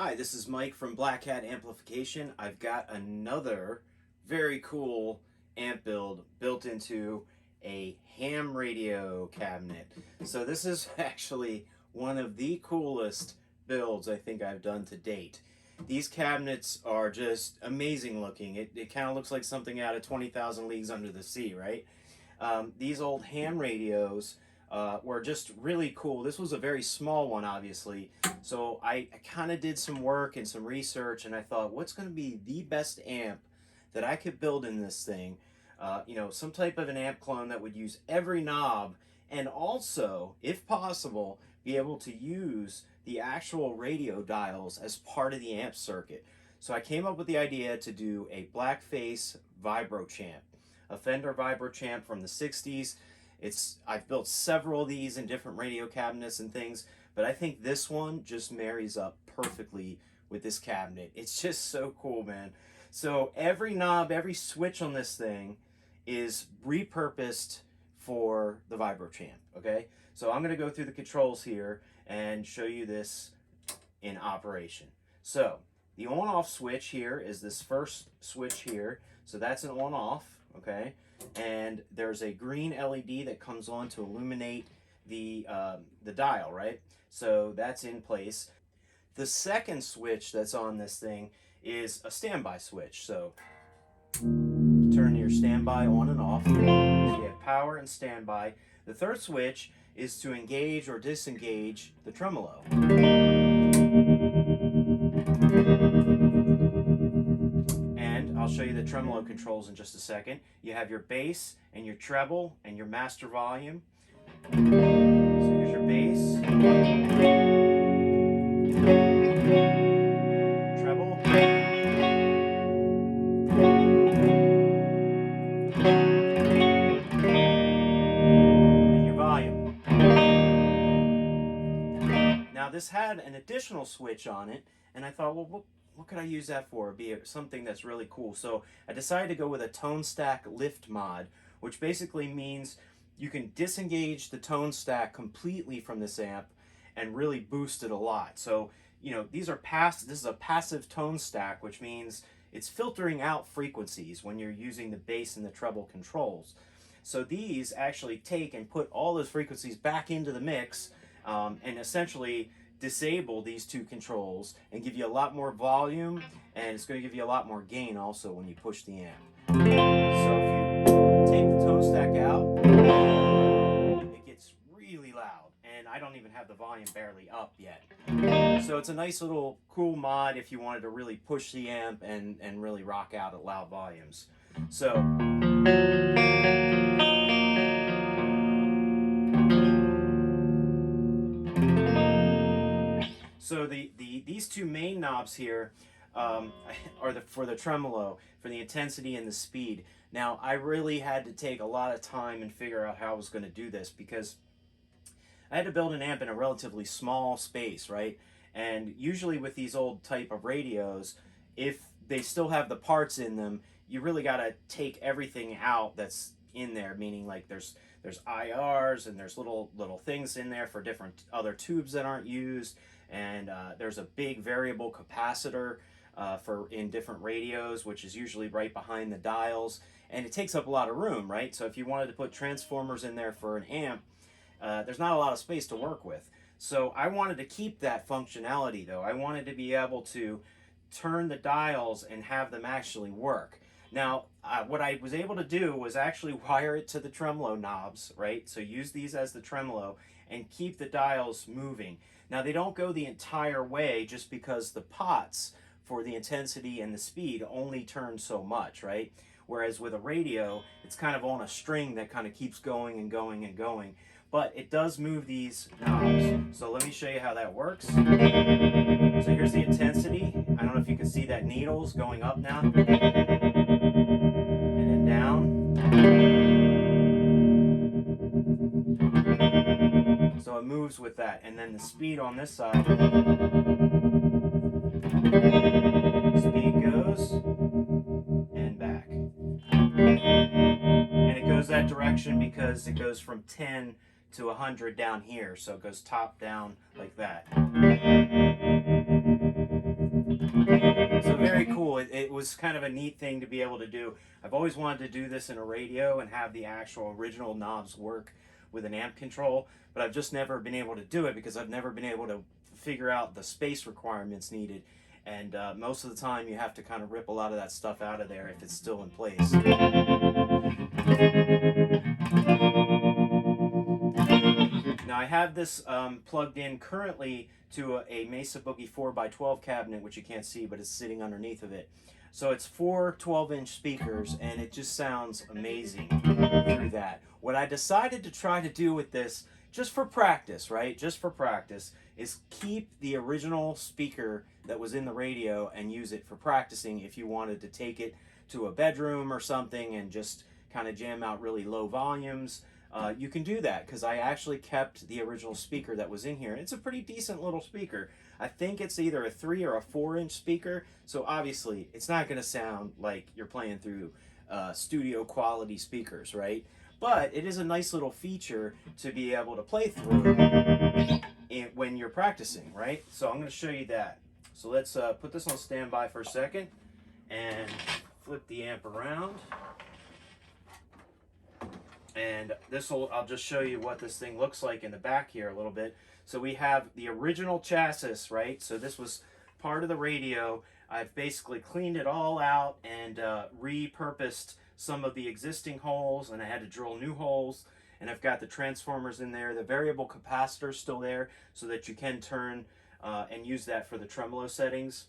Hi, this is Mike from Black Cat Amplification. I've got another very cool amp built into a ham radio cabinet. So this is actually one of the coolest builds I think I've done to date. These cabinets are just amazing looking. It kind of looks like something out of 20,000 Leagues Under the Sea, right? These old ham radios were just really cool. This was a very small one, obviously. So I kind of did some work and some research, and I thought, what's going to be the best amp that I could build in this thing? You know, some type of an amp clone that would use every knob, and also, if possible, be able to use the actual radio dials as part of the amp circuit. So I came up with the idea to do a Blackface Vibro Champ, a Fender Vibro Champ from the 60s. I've built several of these in different radio cabinets and things, but I think this one just marries up perfectly with this cabinet. It's just so cool, man. So every knob, every switch on this thing is repurposed for the Vibro Champ, okay? So I'm gonna go through the controls here and show you this in operation. So the on-off switch here is this first switch here. So that's an on-off, okay? And there's a green LED that comes on to illuminate the dial, right? So that's in place. The second switch that's on this thing is a standby switch. So turn your standby on and off. So you have power and standby. The third switch is to engage or disengage the tremolo. And I'll show you the tremolo controls in just a second. You have your bass and your treble and your master volume. So here's your bass, treble, and your volume. Now this had an additional switch on it, and I thought, well, what could I use that for? Be something that's really cool. So I decided to go with a tone stack lift mod, which basically means you can disengage the tone stack completely from this amp and really boost it a lot. So, you know, this is a passive tone stack, which means it's filtering out frequencies when you're using the bass and the treble controls. So these actually take and put all those frequencies back into the mix and essentially disable these two controls and give you a lot more volume, and it's going to give you a lot more gain also when you push the amp. So if you take the tone stack out, it gets really loud, and I don't even have the volume barely up yet. So it's a nice little cool mod if you wanted to really push the amp and really rock out at loud volumes. So these two main knobs here are for the tremolo, for the intensity and the speed. Now, I really had to take a lot of time and figure out how I was going to do this, because I had to build an amp in a relatively small space, right? And usually with these old type of radios, if they still have the parts in them, you really got to take everything out that's in there, meaning like there's IRs and there's little things in there for different other tubes that aren't used, and there's a big variable capacitor in different radios, which is usually right behind the dials, and it takes up a lot of room, right? So if you wanted to put transformers in there for an amp, there's not a lot of space to work with. So I wanted to keep that functionality, though. I wanted to be able to turn the dials and have them actually work. Now, what I was able to do was actually wire it to the tremolo knobs, right? So use these as the tremolo and keep the dials moving. Now, they don't go the entire way just because the pots for the intensity and the speed only turn so much, right? Whereas with a radio, it's kind of on a string that kind of keeps going and going and going. But it does move these knobs. So let me show you how that works. So here's the intensity. I don't know if you can see that needle's going up now. And then down. So it moves with that. And then the speed on this side. Speed goes and back. And it goes that direction because it goes from 10 to 100 down here, so it goes top down like that. So very cool. It was kind of a neat thing to be able to do. I've always wanted to do this in a radio and have the actual original knobs work with an amp control, but I've just never been able to do it because I've never been able to figure out the space requirements needed. And most of the time you have to kind of rip a lot of that stuff out of there if it's still in place. Now I have this plugged in currently to a Mesa Boogie 4x12 cabinet, which you can't see, but it's sitting underneath of it. So it's 4 12-inch speakers, and it just sounds amazing through that. What I decided to try to do with this, just for practice, right? Just for practice, is keep the original speaker that was in the radio and use it for practicing if you wanted to take it to a bedroom or something and just kind of jam out really low volumes. You can do that because I actually kept the original speaker that was in here. It's a pretty decent little speaker. I think it's either a 3 or a 4-inch speaker, so obviously it's not going to sound like you're playing through studio quality speakers, right? But it is a nice little feature to be able to play through when you're practicing, right? So I'm going to show you that. So let's put this on standby for a second and flip the amp around. And I'll just show you what this thing looks like in the back here a little bit. So we have the original chassis, right? So this was part of the radio. I've basically cleaned it all out and repurposed some of the existing holes, and I had to drill new holes. And I've got the transformers in there. The variable capacitor is still there so that you can turn and use that for the tremolo settings.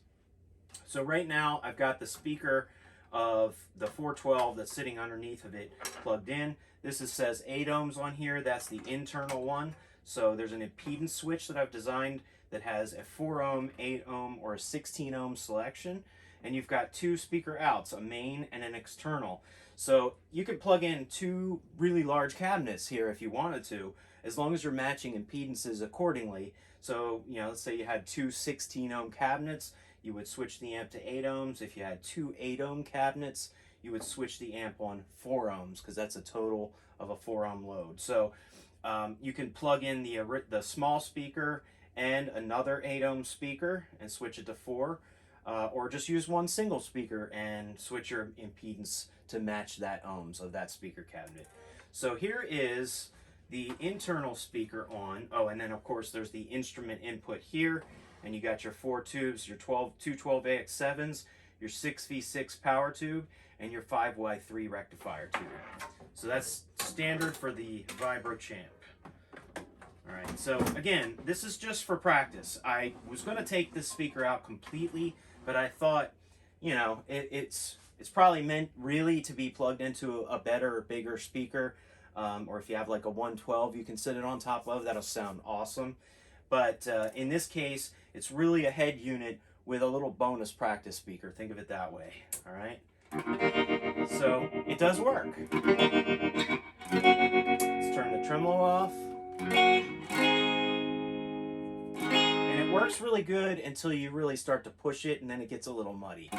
So right now I've got the speaker of the 412 that's sitting underneath of it plugged in. This says 8 ohms on here. That's the internal one. So there's an impedance switch that I've designed that has a 4 ohm, 8 ohm, or a 16 ohm selection. And you've got 2 speaker outs, a main and an external. So you can plug in 2 really large cabinets here if you wanted to, as long as you're matching impedances accordingly. So, you know, let's say you had 2 16 ohm cabinets, you would switch the amp to 8 ohms. If you had 2 8 ohm cabinets, you would switch the amp on 4 ohms because that's a total of a 4 ohm load. So you can plug in the small speaker and another 8 ohm speaker and switch it to 4, or just use one single speaker and switch your impedance to match that ohms of that speaker cabinet. So here is the internal speaker on. Oh, and then of course there's the instrument input here, and you got your 4 tubes, your 2 12AX7s, your 6V6 power tube, and your 5Y3 rectifier tube. So that's standard for the Vibro Champ. All right, so again, this is just for practice. I was going to take this speaker out completely, but I thought, you know, it's probably meant really to be plugged into a better, bigger speaker. Or if you have like a 112 you can sit it on top of, that'll sound awesome. But in this case, it's really a head unit with a little bonus practice speaker. Think of it that way, all right? So it does work. Let's turn the tremolo off. And it works really good until you really start to push it, and then it gets a little muddy. So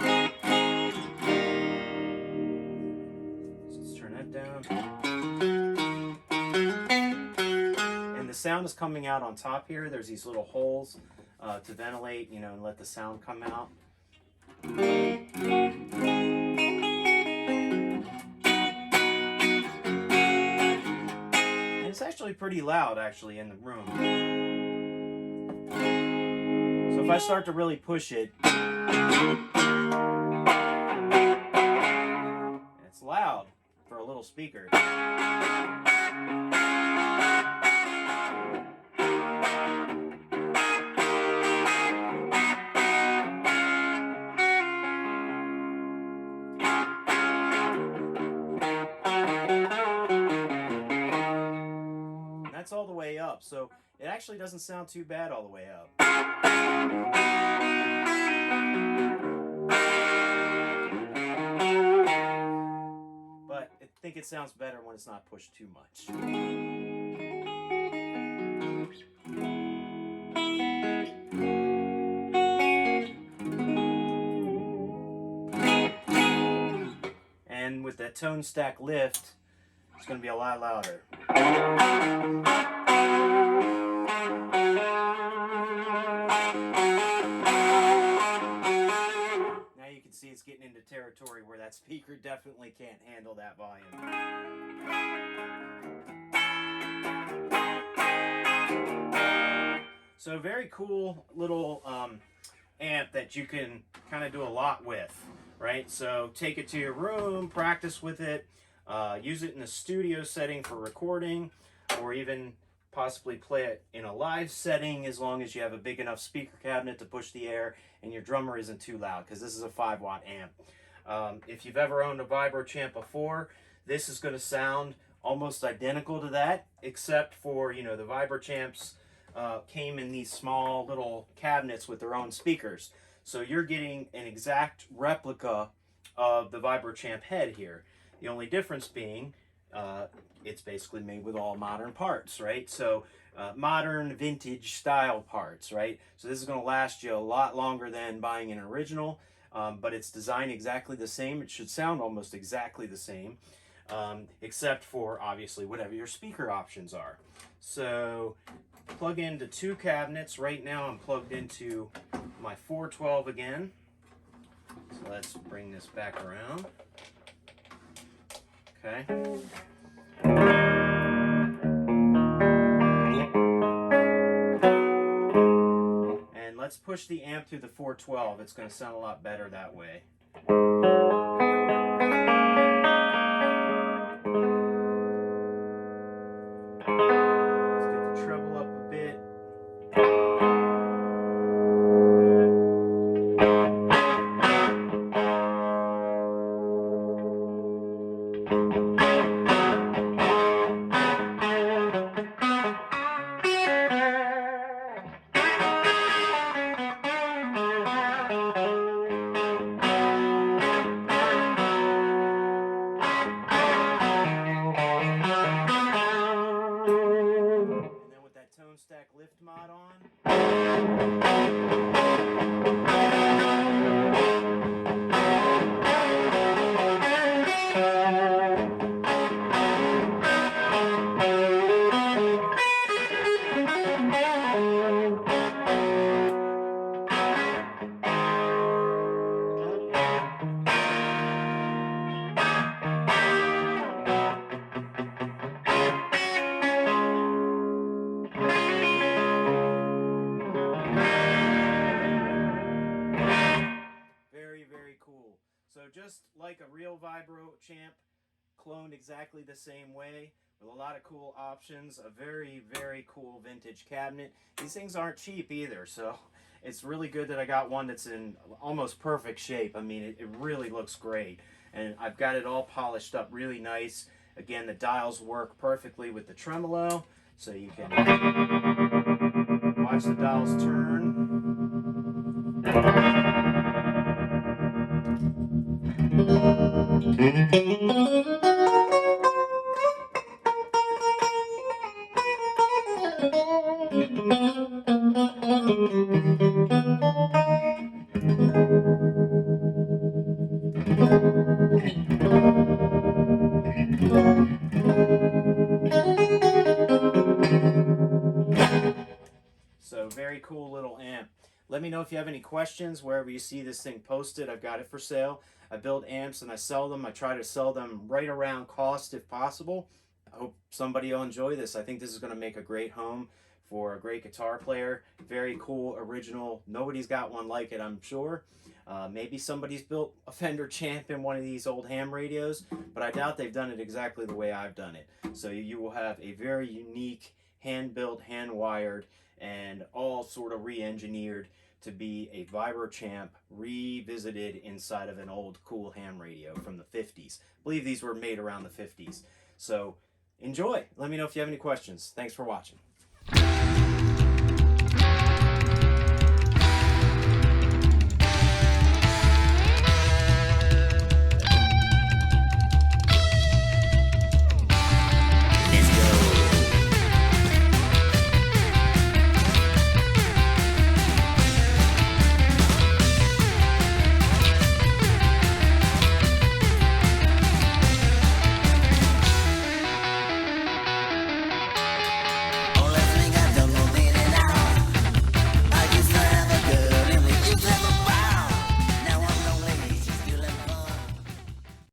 let's turn that down. And the sound is coming out on top here. There's these little holes to ventilate, you know, and let the sound come out. And it's actually pretty loud, actually, in the room. So if I start to really push it, it's loud for a little speaker. That's all the way up, so it actually doesn't sound too bad all the way up. But I think it sounds better when it's not pushed too much. And with that tone stack lift, it's going to be a lot louder. definitely can't handle that volume. So very cool little amp that you can kind of do a lot with, right? So take it to your room, practice with it, use it in a studio setting for recording, or even possibly play it in a live setting, as long as you have a big enough speaker cabinet to push the air and your drummer isn't too loud, because this is a 5-watt amp. If you've ever owned a Vibro Champ before, this is going to sound almost identical to that, except for, you know, the Vibro Champs came in these small little cabinets with their own speakers. So you're getting an exact replica of the Vibro Champ head here. The only difference being it's basically made with all modern parts, right? So modern vintage style parts, right? So this is going to last you a lot longer than buying an original, but it's designed exactly the same. It should sound almost exactly the same, except for obviously whatever your speaker options are. So plug into 2 cabinets. Right now I'm plugged into my 412 again. So let's bring this back around. Okay. And let's push the amp through the 412. It's going to sound a lot better that way. Let's get the treble up a bit. Stack lift mod on. Very cool. So just like a real Vibro Champ, cloned exactly the same way, with a lot of cool options, a very cool vintage cabinet. These things aren't cheap either, so it's really good that I got one that's in almost perfect shape. I mean, it really looks great, and I've got it all polished up really nice. Again, the dials work perfectly with the tremolo, so you can watch the dials turn. So very cool little amp. Let me know if you have any questions wherever you see this thing posted. I've got it for sale. I build amps and I sell them. I try to sell them right around cost if possible. I hope somebody will enjoy this. I think this is going to make a great home for a great guitar player. Very cool, original. Nobody's got one like it, I'm sure. Maybe somebody's built a Fender Champ in one of these old ham radios, but I doubt they've done it exactly the way I've done it. So you will have a very unique, hand-built, hand-wired, and all sort of re-engineered to be a Vibro Champ revisited inside of an old cool ham radio from the 50s. I believe these were made around the 50s. So enjoy. Let me know if you have any questions. Thanks for watching.